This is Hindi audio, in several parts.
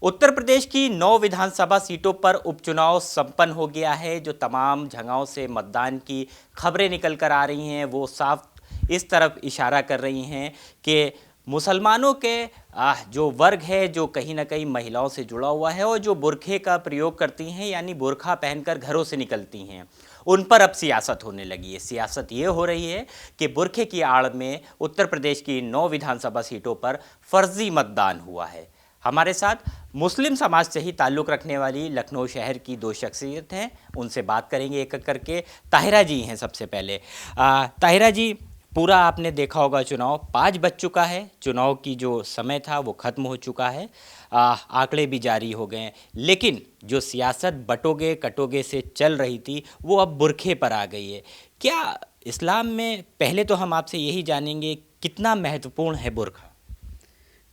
उत्तर प्रदेश की 9 विधानसभा सीटों पर उपचुनाव संपन्न हो गया है। जो तमाम जगहों से मतदान की खबरें निकल कर आ रही हैं वो साफ इस तरफ इशारा कर रही हैं कि मुसलमानों के जो वर्ग है जो कहीं ना कहीं महिलाओं से जुड़ा हुआ है और जो बुरखे का प्रयोग करती हैं यानी बुरखा पहनकर घरों से निकलती हैं, उन पर अब सियासत होने लगी है। सियासत ये हो रही है कि बुरखे की आड़ में उत्तर प्रदेश की 9 विधानसभा सीटों पर फर्जी मतदान हुआ है। हमारे साथ मुस्लिम समाज से ही ताल्लुक़ रखने वाली लखनऊ शहर की दो शख्सियत हैं, उनसे बात करेंगे एक एक करके। ताहिरा जी हैं सबसे पहले। ताहिरा जी, पूरा आपने देखा होगा चुनाव 5 बज चुका है, चुनाव की जो समय था वो ख़त्म हो चुका है, आंकड़े भी जारी हो गए हैं, लेकिन जो सियासत बटोगे कटोगे से चल रही थी वो अब बुरखे पर आ गई है। क्या इस्लाम में, पहले तो हम आपसे यही जानेंगे, कितना महत्वपूर्ण है बुरखा?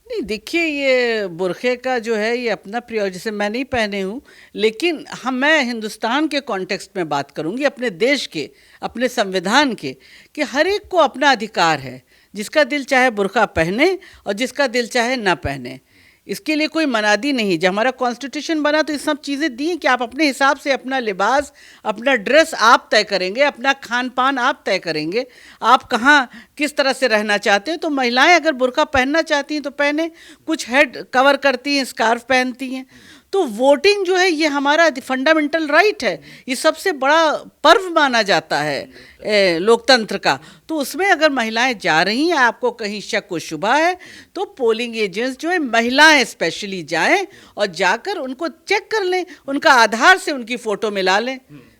नहीं, देखिए, ये बुरखे का जो है ये अपना प्रयोग, जैसे मैं नहीं पहने हूँ, लेकिन मैं हिंदुस्तान के कॉन्टेक्स्ट में बात करूँगी, अपने देश के, अपने संविधान के, कि हर एक को अपना अधिकार है। जिसका दिल चाहे बुरखा पहने और जिसका दिल चाहे ना पहने, इसके लिए कोई मनादी नहीं। जब हमारा कॉन्स्टिट्यूशन बना तो ये सब चीज़ें दी कि आप अपने हिसाब से अपना लिबास, अपना ड्रेस आप तय करेंगे, अपना खान पान आप तय करेंगे, आप कहाँ किस तरह से रहना चाहते हैं। तो महिलाएं अगर बुर्का पहनना चाहती हैं तो पहने, कुछ हेड कवर करती हैं, स्कार्फ पहनती हैं। तो वोटिंग जो है ये हमारा फंडामेंटल राइट है, ये सबसे बड़ा पर्व माना जाता है लोकतंत्र का। तो उसमें अगर महिलाएं जा रही हैं, आपको कहीं शक व शुबा है, तो पोलिंग एजेंट्स जो है, महिलाएं स्पेशली जाएं और जाकर उनको चेक कर लें, उनका आधार से उनकी फ़ोटो मिला लें।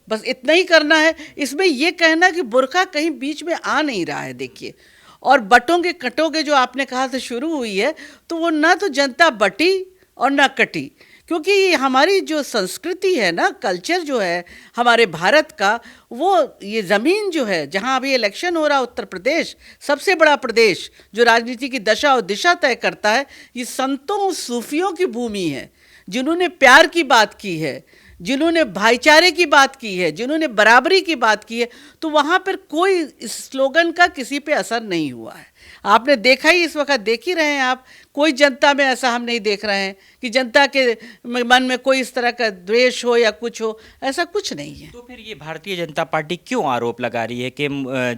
बस इतना ही करना है। इसमें ये कहना कि बुर्का कहीं बीच में आ नहीं रहा है। देखिए, और बटोगे कटोगे जो आपने कहा से शुरू हुई है, तो वो ना तो जनता बटी और ना कटी, क्योंकि हमारी जो संस्कृति है ना, कल्चर जो है हमारे भारत का, वो ये ज़मीन जो है जहाँ अभी इलेक्शन हो रहा है, उत्तर प्रदेश सबसे बड़ा प्रदेश जो राजनीति की दशा और दिशा तय करता है, ये संतों सूफियों की भूमि है, जिन्होंने प्यार की बात की है, जिन्होंने भाईचारे की बात की है, जिन्होंने बराबरी की बात की है। तो वहाँ पर कोई इस स्लोगन का किसी पे असर नहीं हुआ है। आपने देखा ही, इस वक्त देख ही रहे हैं आप, कोई जनता में ऐसा हम नहीं देख रहे हैं कि जनता के मन में कोई इस तरह का द्वेष हो या कुछ हो, ऐसा कुछ नहीं है। तो फिर ये भारतीय जनता पार्टी क्यों आरोप लगा रही है कि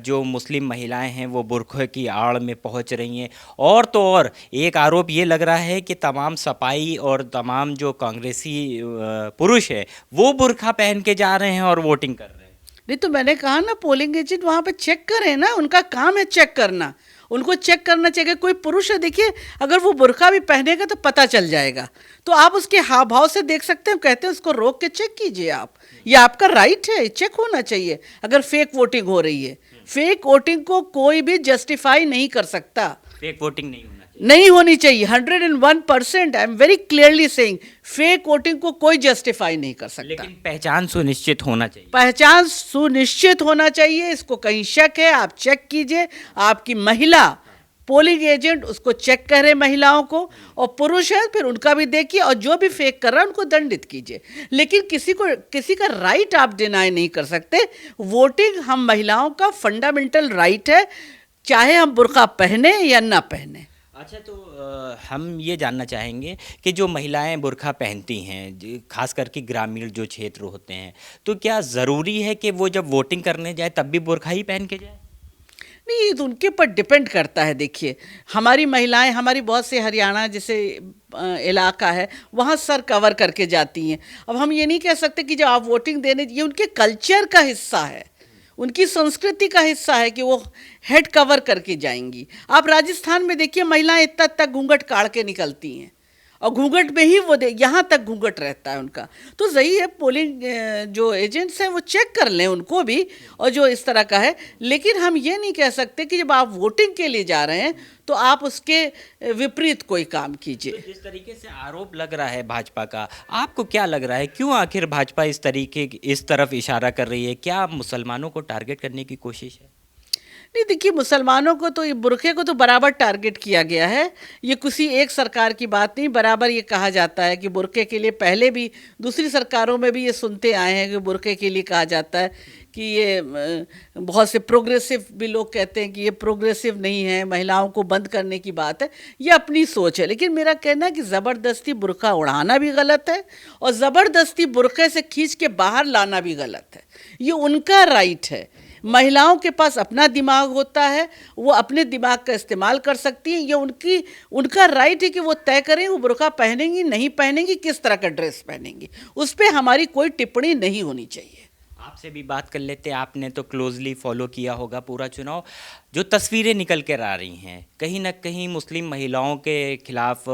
जो मुस्लिम महिलाएं हैं वो बुरखे की आड़ में पहुंच रही हैं? और तो और एक आरोप ये लग रहा है कि तमाम सपाई और तमाम जो कांग्रेसी पुरुष है वो बुरखा पहन के जा रहे हैं और वोटिंग कर रहे हैं। नहीं, तो मैंने कहा ना, पोलिंग एजेंट वहाँ पे चेक करें ना, उनका काम है चेक करना, उनको चेक करना चाहिए। कोई पुरुष है, देखिए, अगर वो बुर्का भी पहनेगा तो पता चल जाएगा, तो आप उसके हाव भाव से देख सकते हैं। कहते हैं उसको रोक के चेक कीजिए आप, ये आपका राइट है, चेक होना चाहिए। अगर फेक वोटिंग हो रही है, फेक वोटिंग को कोई भी जस्टिफाई नहीं कर सकता। फेक वोटिंग नहीं होनी चाहिए। 101%, I am very clearly saying, fake voting को कोई जस्टिफाई नहीं कर सकता। लेकिन पहचान सुनिश्चित होना चाहिए। पहचान सुनिश्चित होना चाहिए। इसको कहीं शक है, आप चेक कीजिए। आपकी महिला पोलिंग एजेंट उसको चेक करे महिलाओं को, और पुरुष है फिर उनका भी देखिए, और जो भी फेक कर रहा है उनको दंडित कीजिए। लेकिन किसी का राइट आप डिनाई नहीं कर सकते। वोटिंग हम महिलाओं का फंडामेंटल राइट है, चाहे हम बुर्का पहने या ना पहने। अच्छा, तो हम ये जानना चाहेंगे कि जो महिलाएं बुर्खा पहनती हैं, खास करके ग्रामीण जो क्षेत्र होते हैं, तो क्या ज़रूरी है कि वो जब वोटिंग करने जाए तब भी बुर्खा ही पहन के जाए? नहीं, ये तो उनके ऊपर डिपेंड करता है। देखिए, हमारी महिलाएं, हमारी बहुत से हरियाणा जैसे इलाका है, वहाँ सर कवर करके जाती हैं। अब हम ये नहीं कह सकते कि जब आप वोटिंग देने, ये उनके कल्चर का हिस्सा है, उनकी संस्कृति का हिस्सा है कि वो हेड कवर करके जाएंगी। आप राजस्थान में देखिए, महिलाएं इतना तक घूंघट काढ़ के निकलती हैं, और घूंघट में ही वो यहाँ तक घूंघट रहता है उनका। तो सही है, पोलिंग जो एजेंट्स हैं वो चेक कर लें उनको भी, और जो इस तरह का है। लेकिन हम ये नहीं कह सकते कि जब आप वोटिंग के लिए जा रहे हैं तो आप उसके विपरीत कोई काम कीजिए। तो जिस तरीके से आरोप लग रहा है भाजपा का, आपको क्या लग रहा है, क्यों आखिर भाजपा इस तरफ इशारा कर रही है? क्या मुसलमानों को टारगेट करने की कोशिश है? नहीं, देखिए, मुसलमानों को तो ये बुर्के को तो बराबर टारगेट किया गया है। ये किसी एक सरकार की बात नहीं, बराबर ये कहा जाता है कि बुर्के के लिए पहले भी दूसरी सरकारों में भी ये सुनते आए हैं कि बुर्के के लिए कहा जाता है कि ये बहुत से प्रोग्रेसिव भी लोग कहते हैं कि ये प्रोग्रेसिव नहीं है, महिलाओं को बंद करने की बात है। ये अपनी सोच है, लेकिन मेरा कहना है कि ज़बरदस्ती बुर्का उड़ाना भी गलत है और ज़बरदस्ती बुर्के से खींच के बाहर लाना भी गलत है। ये उनका राइट है। महिलाओं के पास अपना दिमाग होता है, वो अपने दिमाग का इस्तेमाल कर सकती हैं। ये उनका राइट है कि वो तय करें वो बुर्का पहनेंगी नहीं पहनेंगी, किस तरह का ड्रेस पहनेंगी। उस पर हमारी कोई टिप्पणी नहीं होनी चाहिए। आपसे भी बात कर लेते हैं, आपने तो क्लोजली फॉलो किया होगा पूरा चुनाव। जो तस्वीरें निकल कर आ रही हैं कहीं ना कहीं मुस्लिम महिलाओं के खिलाफ,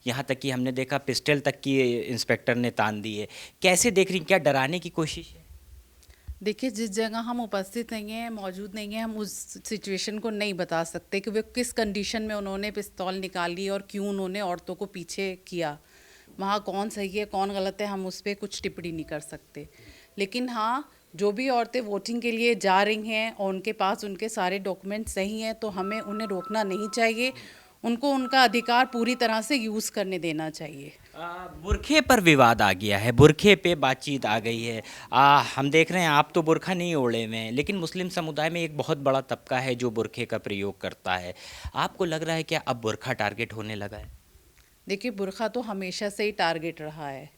यहाँ तक कि हमने देखा पिस्टल तक की इंस्पेक्टर ने तान दी है। कैसे देख रही, क्या डराने की कोशिश है? देखिए, जिस जगह हम उपस्थित नहीं हैं, मौजूद नहीं हैं, हम उस सिचुएशन को नहीं बता सकते कि वे किस कंडीशन में उन्होंने पिस्तौल निकाली और क्यों उन्होंने औरतों को पीछे किया। वहाँ कौन सही है कौन गलत है, हम उस पर कुछ टिप्पणी नहीं कर सकते। लेकिन हाँ, जो भी औरतें वोटिंग के लिए जा रही हैं और उनके पास उनके सारे डॉक्यूमेंट सही हैं, तो हमें उन्हें रोकना नहीं चाहिए। उनको उनका अधिकार पूरी तरह से यूज़ करने देना चाहिए। बुरखे पर विवाद आ गया है, बुरखे पे बातचीत आ गई है। हम देख रहे हैं आप तो बुरखा नहीं ओढ़े हुए हैं, लेकिन मुस्लिम समुदाय में एक बहुत बड़ा तबका है जो बुरखे का प्रयोग करता है। आपको लग रहा है क्या अब बुरखा टारगेट होने लगा है? देखिए, बुर्का तो हमेशा से ही टारगेट रहा है,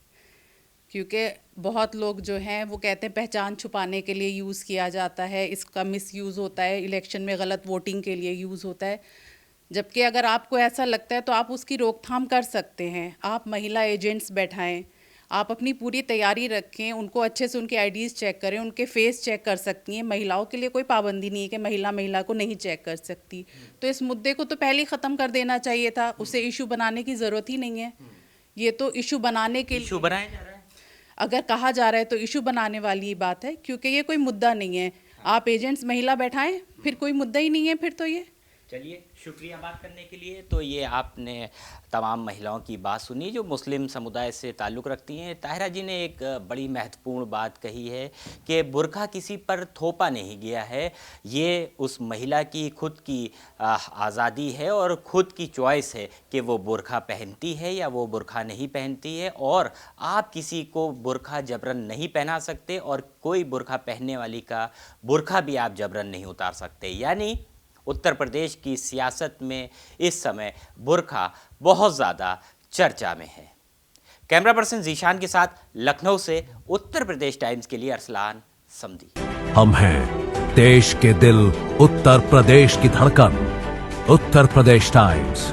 क्योंकि बहुत लोग जो हैं वो कहते हैं पहचान छुपाने के लिए यूज़ किया जाता है, इसका मिसयूज़ होता है, इलेक्शन में गलत वोटिंग के लिए यूज़ होता है। जबकि अगर आपको ऐसा लगता है तो आप उसकी रोकथाम कर सकते हैं। आप महिला एजेंट्स बैठाएं, आप अपनी पूरी तैयारी रखें, उनको अच्छे से उनके आईडीज़ चेक करें, उनके फेस चेक कर सकती हैं। महिलाओं के लिए कोई पाबंदी नहीं है कि महिला को नहीं चेक कर सकती। तो इस मुद्दे को तो पहले ही ख़त्म कर देना चाहिए था, उसे इशू बनाने की ज़रूरत ही नहीं है। ये तो इशू बनाने के लिए इशू बनाया जा रहा है। अगर कहा जा रहा है तो इशू बनाने वाली ही बात है, क्योंकि ये कोई मुद्दा नहीं है। आप एजेंट्स महिला बैठाएं, फिर कोई मुद्दा ही नहीं है फिर तो ये। चलिए, शुक्रिया बात करने के लिए। तो ये आपने तमाम महिलाओं की बात सुनी जो मुस्लिम समुदाय से ताल्लुक़ रखती हैं। ताहिरा जी ने एक बड़ी महत्वपूर्ण बात कही है कि बुर्का किसी पर थोपा नहीं गया है, ये उस महिला की खुद की आज़ादी है और ख़ुद की चॉइस है कि वो बुर्का पहनती है या वो बुर्का नहीं पहनती है। और आप किसी को बुर्का जबरन नहीं पहना सकते और कोई बुर्का पहनने वाली का बुर्का भी आप जबरन नहीं उतार सकते। यानी उत्तर प्रदेश की सियासत में इस समय बुर्का बहुत ज़्यादा चर्चा में है। कैमरा पर्सन जीशान के साथ लखनऊ से उत्तर प्रदेश टाइम्स के लिए अरसलान समदी। हम हैं देश के दिल, उत्तर प्रदेश की धड़कन। उत्तर प्रदेश टाइम्स।